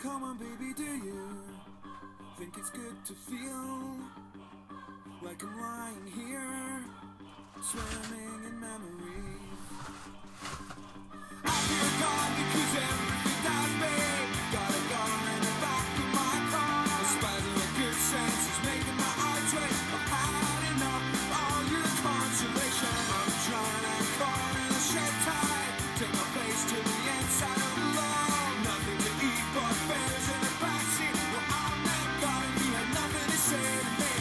come on baby, do you think it's good to feel like I'm lying here, swimming in memories? I fear God because everything dies me. Got a gun in the back of my car. A spasm of good sense is making my eyes wet. I've had enough of all your consolation. I'm trying and caught in a shed tide. Take my place to the inside of the law. Nothing to eat but bears in the backseat. Well, I'm that guy and he had nothing to say to me.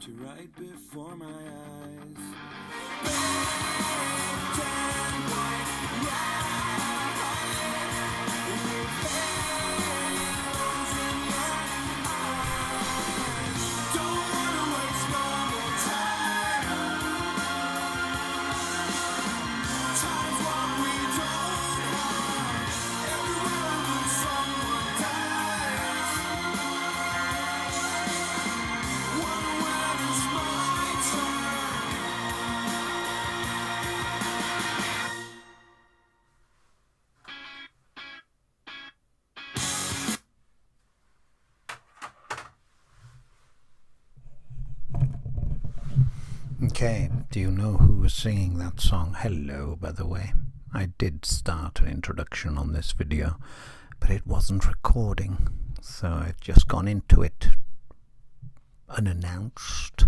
You're right before my eyes. Baked and white, with halos in your eyes. Don't wanna waste no more time. Time's what we don't have. Everywhere I look, someone dies. One when it's my turn. Okay, do you know who was singing that song? Hello, by the way. I did start an introduction on this video, but it wasn't recording, so I've just gone into it unannounced.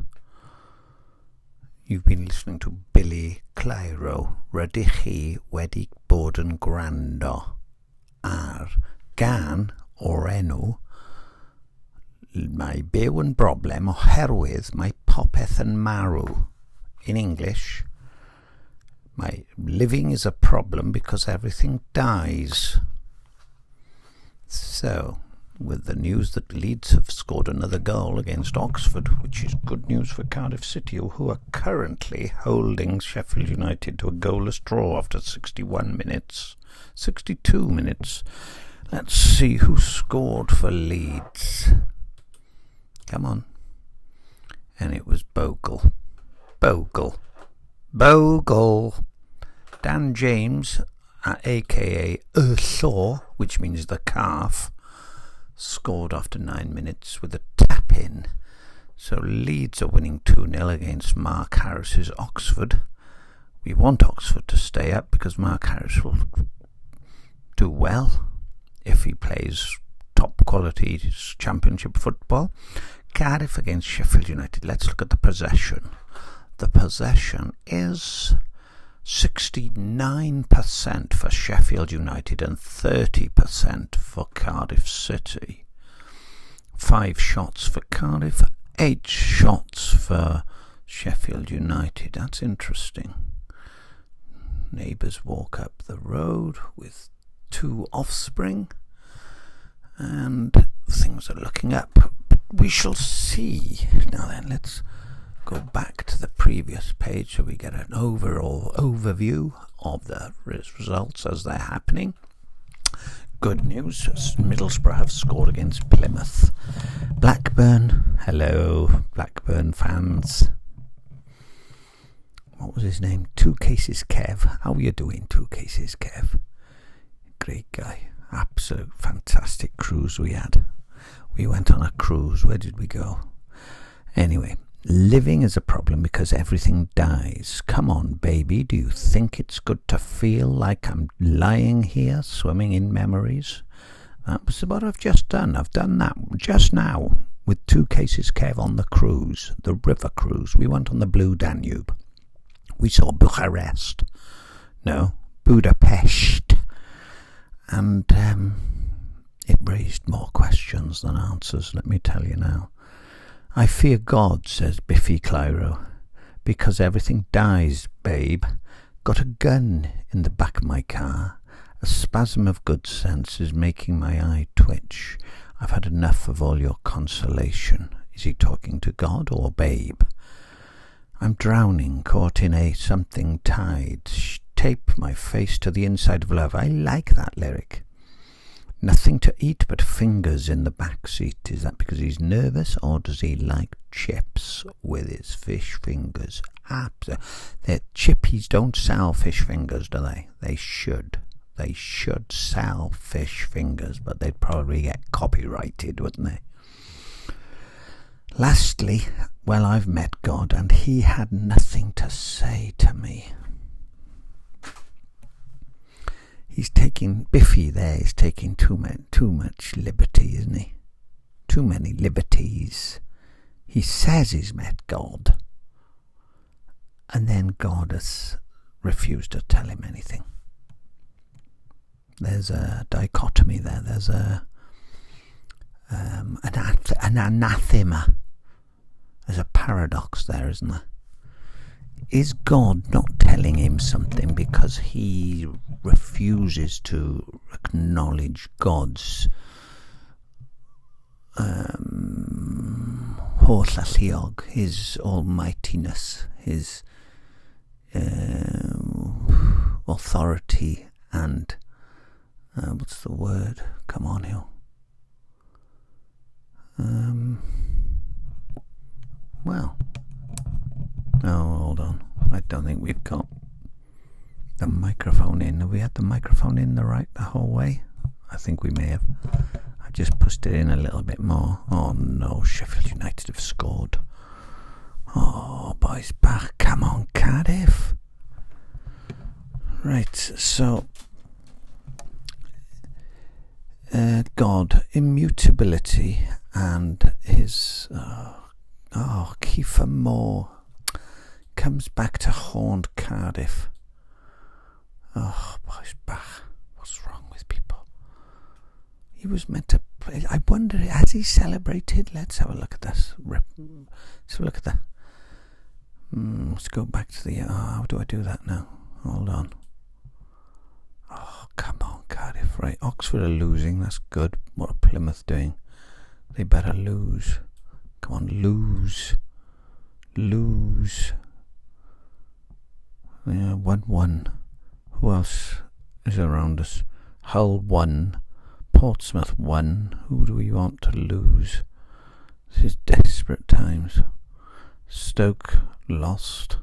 You've been listening to Billy CLYRO, Rydych chi wedi bod yn gwrando ar gan o'r enw Mae byw yn broblem oherwydd mae popeth yn marw. In English, my living is a problem because everything dies. So, with the news that Leeds have scored another goal against Oxford, which is good news for Cardiff City, who are currently holding Sheffield United to a goalless draw after 61 minutes. 62 minutes. Let's see who scored for Leeds. Come on. And it was Bogle. Dan James, aka Thor, which means the calf, scored after 9 minutes with a tap-in. So Leeds are winning 2-0 against Mark Harris's Oxford. We want Oxford to stay up because Mark Harris will do well if he plays top quality championship football. Cardiff against Sheffield United. Let's look at the possession. The possession is 69% for Sheffield United and 30% for Cardiff City. 5 shots for Cardiff, 8 shots for Sheffield United. That's interesting. Neighbours walk up the road with 2 offspring, and things are looking up. But we shall see. Now then, let's go back to the previous page so we get an overall overview of the results as they're happening. Good news, Middlesbrough have scored against Plymouth. Blackburn, hello Blackburn fans. What was his name? 2 Cases Kev. How are you doing, 2 Cases Kev? Great guy. Absolute fantastic cruise we had. We went on a cruise. Where did we go? Anyway, living is a problem because everything dies. Come on, baby. Do you think it's good to feel like I'm lying here, swimming in memories? That was what I've just done. I've done that just now with 2 Cases Kev on the cruise, the river cruise. We went on the Blue Danube. We saw Bucharest. No, Budapest. And it raised more questions than answers, let me tell you now. I fear God, says BIFFY CLYRO, because everything dies, babe. Got a gun in the back of my car. A spasm of good sense is making my eye twitch. I've had enough of all your consolation. Is he talking to God or babe? I'm drowning, caught in a something tide. Tape my face to the inside of love. I like that lyric. Nothing to eat but fingers in the back seat. Is that because he's nervous, or does he like chips with his fish fingers? The chippies don't sell fish fingers, do they? They should. They should sell fish fingers, but they'd probably get copyrighted, wouldn't they? Lastly, well, I've met God, and he had nothing to say to me. He's taking, BIFFY there is taking too much liberty, isn't he? Too many liberties. He says he's met God, and then God has refused to tell him anything. There's a dichotomy there. There's an anathema. There's a paradox there, isn't there? Is God not telling him something because he refuses to acknowledge God's holl-alluog, his almightiness, his authority and what's the word? Come on, Hill. Well, oh, hold on. I don't think we've got the microphone in. Have we had the microphone in the whole way? I think we may have. I've just pushed it in a little bit more. Oh no, Sheffield United have scored. Oh, boys back. Come on, Cardiff. Right, so God, immutability and his Kiefer Moore comes back to haunt Cardiff. Oh, boys back. What's wrong with people? He was meant to play. I wonder, has he celebrated? Let's have a look at this. Let's have a look at that. Let's go back to the... how do I do that now? Hold on. Oh, come on, Cardiff. Right, Oxford are losing. That's good. What are Plymouth doing? They better lose. Come on, lose. Lose. Yeah, 1-1. Who else is around us? Hull 1. Portsmouth 1. Who do we want to lose? This is desperate times. Stoke lost.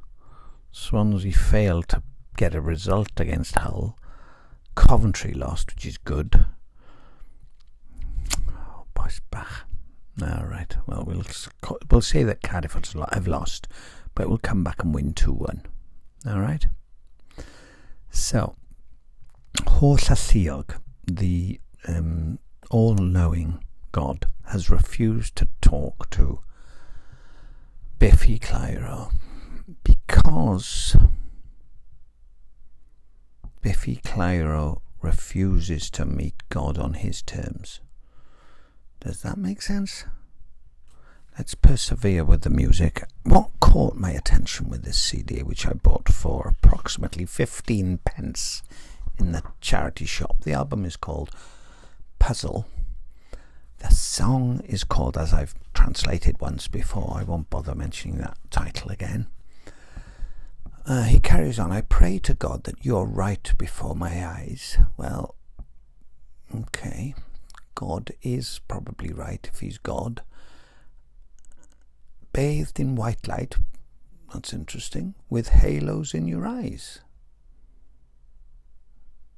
Swansea failed to get a result against Hull. Coventry lost, which is good. Oh, Boisbach. All right. Well, we'll say that Cardiff have lost, but we'll come back and win 2-1. All right. So, Horsa the all-knowing God, has refused to talk to BIFFY CLYRO because BIFFY CLYRO refuses to meet God on his terms. Does that make sense? Let's persevere with the music. What caught my attention with this CD, which I bought for approximately 15 pence in the charity shop, the album is called Puzzle. The song is called, as I've translated once before, I won't bother mentioning that title again. He carries on, I pray to God that you're right before my eyes. Well, okay, God is probably right if he's God. Bathed in white light, that's interesting, with halos in your eyes.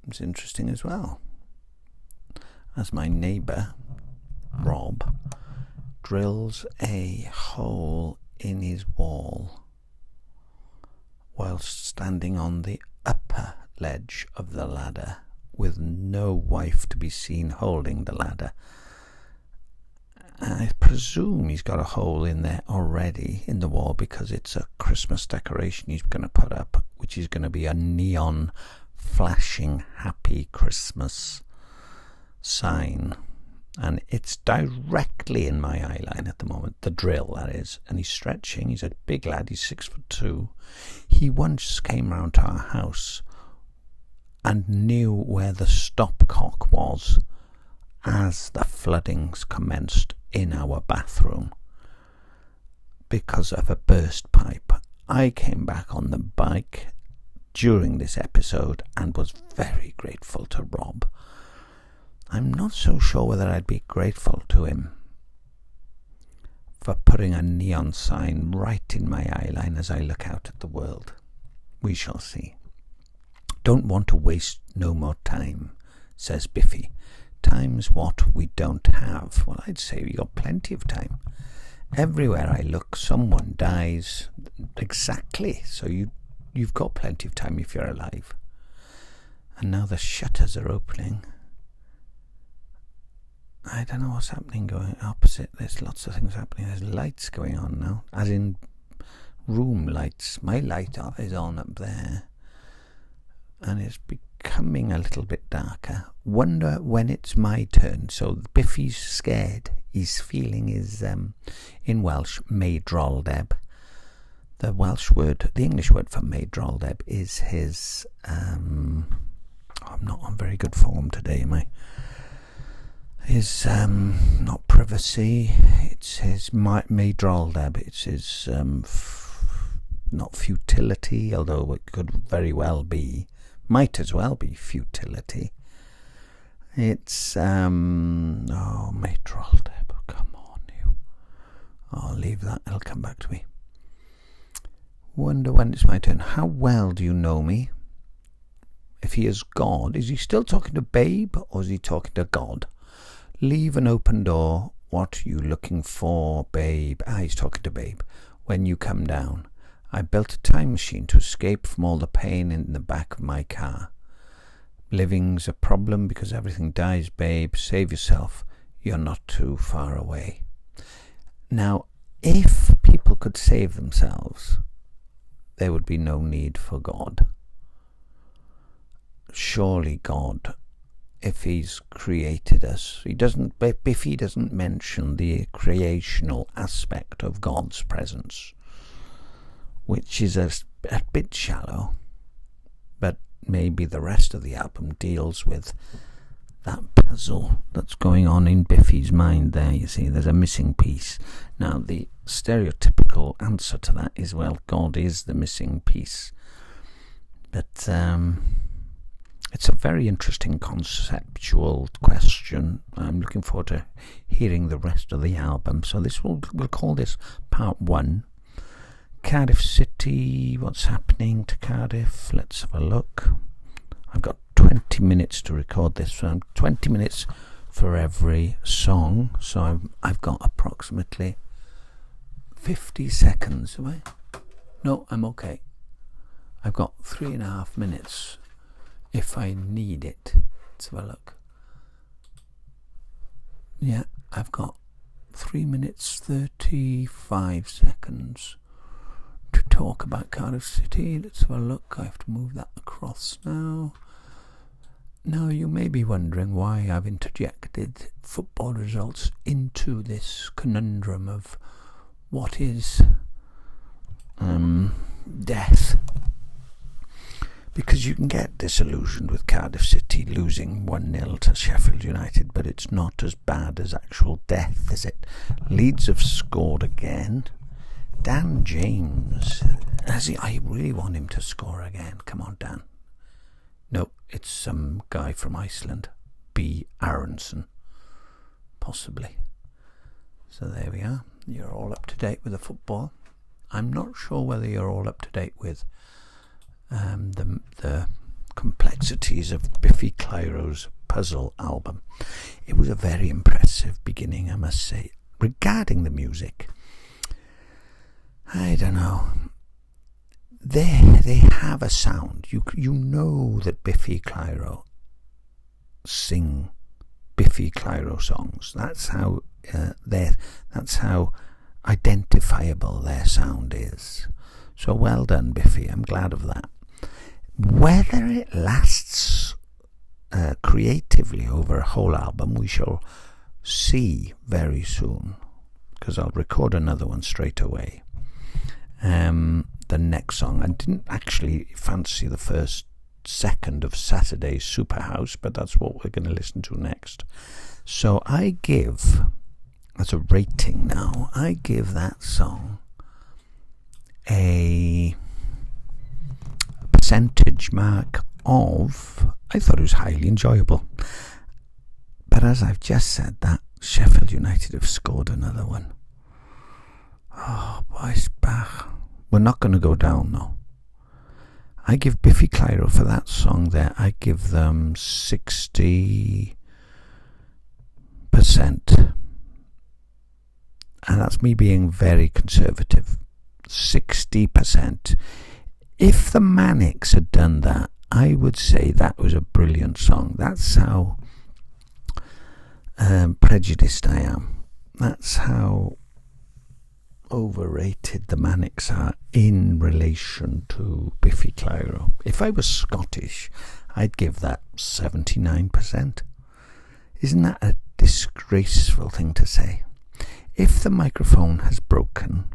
It's interesting as well. As my neighbour, Rob, drills a hole in his wall whilst standing on the upper ledge of the ladder with no wife to be seen holding the ladder. I presume he's got a hole in there already in the wall because it's a Christmas decoration he's going to put up, which is going to be a neon flashing Happy Christmas sign. And it's directly in my eye line at the moment, the drill that is, and he's stretching. He's a big lad, he's 6'2". He once came round to our house and knew where the stopcock was as the floodings commenced in our bathroom because of a burst pipe. I came back on the bike during this episode and was very grateful to Rob. I'm not so sure whether I'd be grateful to him for putting a neon sign right in my eye line as I look out at the world. We shall see. Don't want to waste no more time, says BIFFY. Time's what we don't have. Well, I'd say we got plenty of time. Everywhere I look, someone dies. Exactly. So you've got plenty of time if you're alive. And now the shutters are opening. I don't know what's happening going opposite. There's lots of things happening. There's lights going on now, as in room lights. My light is on up there, and it's becoming a little bit darker. Wonder when it's my turn. So Biffy's scared. He's feeling his, in Welsh, meidroldeb. The Welsh word, the English word for meidroldeb is his, I'm not on very good form today, am I? His, not privacy, it's his meidroldeb, it's his, not futility, although it could very well be, might as well be futility. It's, meidroldeb, come on you. I'll leave that, it'll come back to me. Wonder when it's my turn. How well do you know me? If he is God, is he still talking to Babe or is he talking to God? Leave an open door. What you looking for, Babe? He's talking to Babe. When you come down. I built a time machine to escape from all the pain in the back of my car. Living's a problem because everything dies, Babe. Save yourself. You're not too far away. Now, if people could save themselves, there would be no need for God. Surely God, if he's created us, Biffy doesn't mention the creational aspect of God's presence, which is a bit shallow, but maybe the rest of the album deals with that puzzle that's going on in Biffy's mind there. You see, there's a missing piece. Now, the stereotypical answer to that is, well, God is the missing piece. But it's a very interesting conceptual question. I'm looking forward to hearing the rest of the album. So we'll call this part 1. Cardiff sit City. What's happening to Cardiff? Let's have a look. I've got 20 minutes to record this, so 20 minutes for every song. So I've got approximately 50 seconds. Have I? No, I'm okay. I've got 3.5 minutes if I need it. Let's have a look. Yeah, I've got 3 minutes 35 seconds to talk about Cardiff City. Let's have a look. I have to move that across now. Now you may be wondering why I've interjected football results into this conundrum of what is death. Because you can get disillusioned with Cardiff City losing 1-0 to Sheffield United, but it's not as bad as actual death, is it? Leeds have scored again. Dan James, I really want him to score again. Come on, Dan. No, it's some guy from Iceland, B. Aronson, possibly. So there we are. You're all up to date with the football. I'm not sure whether you're all up to date with the complexities of Biffy Clyro's puzzle album. It was a very impressive beginning, I must say. Regarding the music, I don't know. They have a sound. You know that Biffy Clyro sing Biffy Clyro songs. That's how identifiable their sound is. So well done, Biffy. I'm glad of that. Whether it lasts creatively over a whole album, we shall see very soon, because I'll record another one straight away. The next song, I didn't actually fancy the first second of Saturday's Superhouse, but that's what we're going to listen to next. So I give, as a rating now, I give that song a percentage mark of, I thought it was highly enjoyable. But as I've just said, that Sheffield United have scored another one. Oh, boys, Bach. We're not going to go down though. I give Biffy Clyro for that song there, I give them 60%. And that's me being very conservative. 60%. If the Manics had done that, I would say that was a brilliant song. That's how prejudiced I am. That's how overrated the Manics are in relation to Biffy Clyro. If I was Scottish, I'd give that 79%. Isn't that a disgraceful thing to say? If the microphone has broken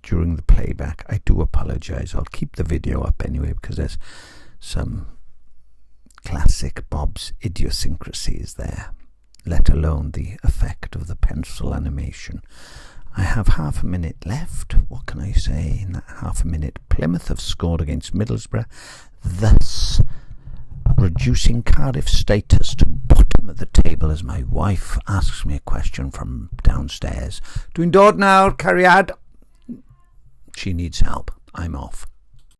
during the playback, I do apologise. I'll keep the video up anyway, because there's some classic Bob's idiosyncrasies there, let alone the effect of the pencil animation. I have half a minute left. What can I say in that half a minute? Plymouth have scored against Middlesbrough, thus reducing Cardiff's status to bottom of the table as my wife asks me a question from downstairs. Doing dod now, Cariad? She needs help. I'm off.